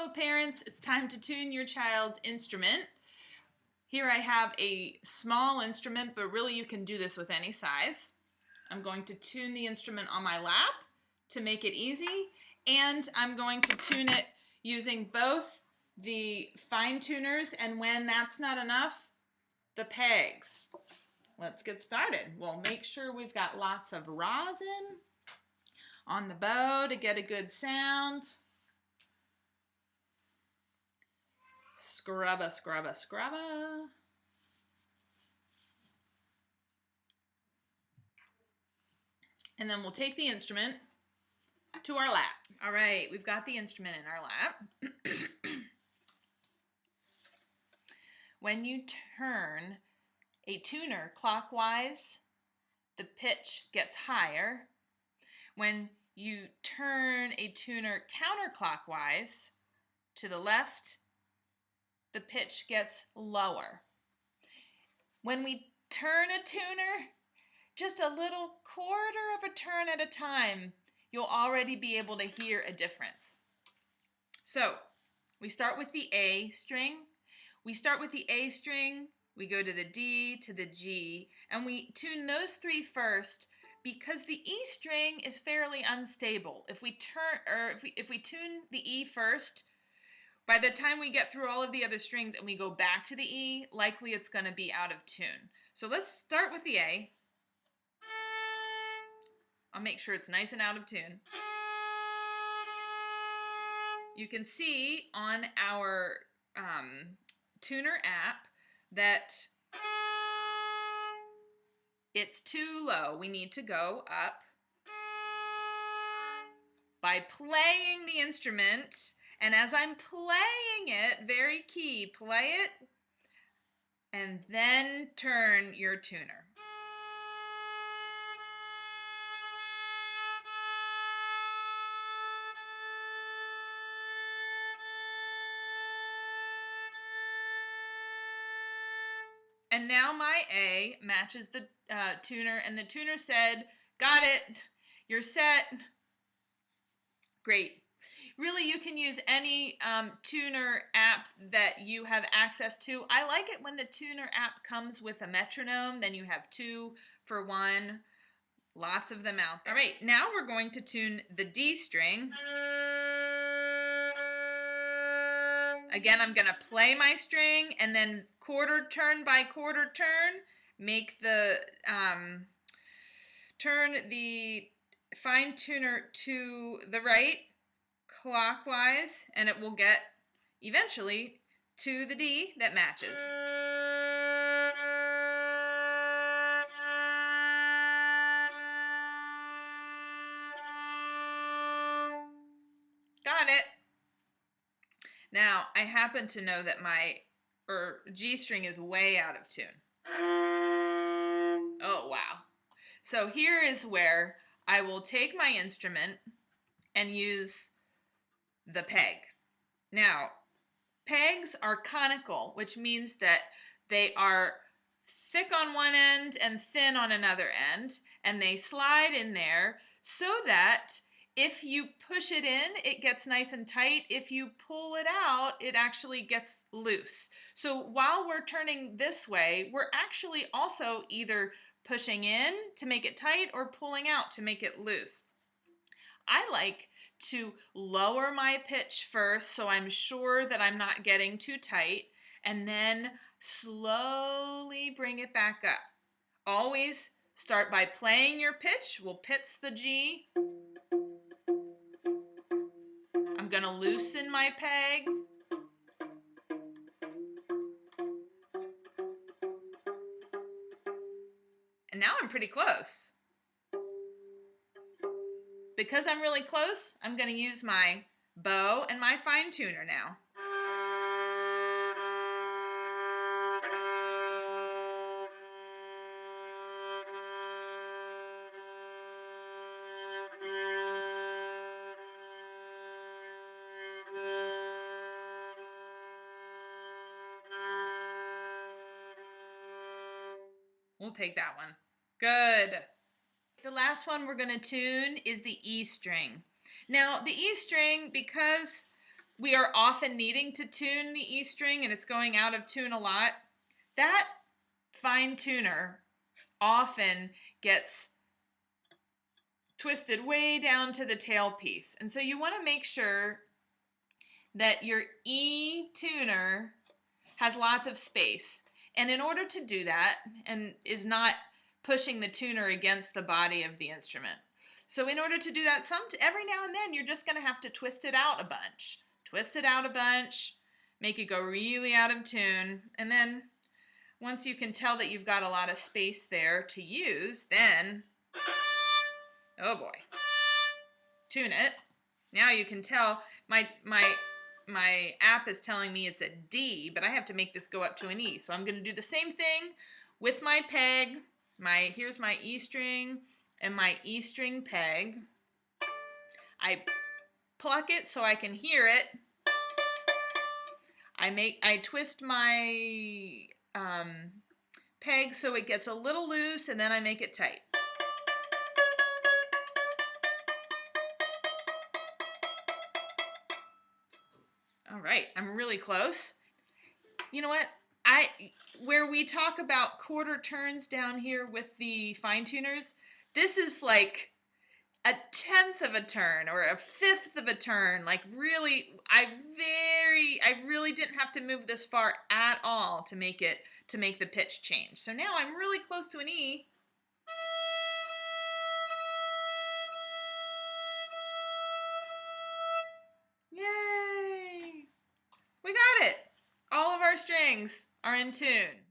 Hello parents, it's time to tune your child's instrument. Here I have a small instrument, but really you can do this with any size. I'm going to tune the instrument on my lap to make it easy, and I'm going to tune it using both the fine tuners and, when that's not enough, the pegs. Let's get started. We'll make sure we've got lots of rosin on the bow to get a good sound. Scrubba, scrubba, scrubba. And then we'll take the instrument to our lap. All right, we've got the instrument in our lap. When you turn a tuner clockwise, the pitch gets higher. When you turn a tuner counterclockwise to the left, the pitch gets lower. When we turn a tuner just a little quarter of a turn at a time, you'll already be able to hear a difference. So we start with the A string. We start with the A string, we go to the D, to the G, and we tune those three first because the E string is fairly unstable. If we tune the E first, by the time we get through all of the other strings and we go back to the E, likely it's going to be out of tune. So let's start with the A. I'll make sure it's nice and out of tune. You can see on our tuner app that it's too low. We need to go up. By playing the instrument, and as I'm playing it, very key, play it, and then turn your tuner. And now my A matches the tuner, and the tuner said, "Got it, you're set." Great. Really, you can use any tuner app that you have access to. I like it when the tuner app comes with a metronome, then you have 2 for 1. Lots of them out there. All right, now we're going to tune the D string. Again, I'm going to play my string and then quarter turn by quarter turn, make the turn the fine tuner to the right clockwise, and it will get eventually to the D that matches. Got it. Now, I happen to know that my G string is way out of tune. Oh, wow. So here is where I will take my instrument and use the peg. Now, pegs are conical, which means that they are thick on one end and thin on another end, and they slide in there so that if you push it in, it gets nice and tight. If you pull it out, it actually gets loose. So while we're turning this way, we're actually also either pushing in to make it tight or pulling out to make it loose. I like to lower my pitch first so I'm sure that I'm not getting too tight, and then slowly bring it back up. Always start by playing your pitch. We'll pitch the G. I'm going to loosen my peg. And now I'm pretty close. Because I'm really close, I'm going to use my bow and my fine tuner now. We'll take that one. Good. The last one we're going to tune is the E string. Now, the E string, because we are often needing to tune the E string and it's going out of tune a lot, that fine tuner often gets twisted way down to the tailpiece. And so you want to make sure that your E tuner has lots of space. And in order to do that, and is not pushing the tuner against the body of the instrument. So in order to do that, every now and then you're just going to have to twist it out a bunch. Twist it out a bunch, make it go really out of tune, and then once you can tell that you've got a lot of space there to use, then, oh boy, tune it. Now you can tell my app is telling me it's a D, but I have to make this go up to an E. So I'm going to do the same thing with my peg. Here's my E string and my E string peg. I pluck it so I can hear it. I twist my peg so it gets a little loose, and then I make it tight. All right, I'm really close. You know what? Where we talk about quarter turns down here with the fine tuners, this is like a 1/10 of a turn or a 1/5 of a turn. Like really, I really didn't have to move this far at all to make the pitch change. So now I'm really close to an E. Yay! We got it! All of our strings are in tune.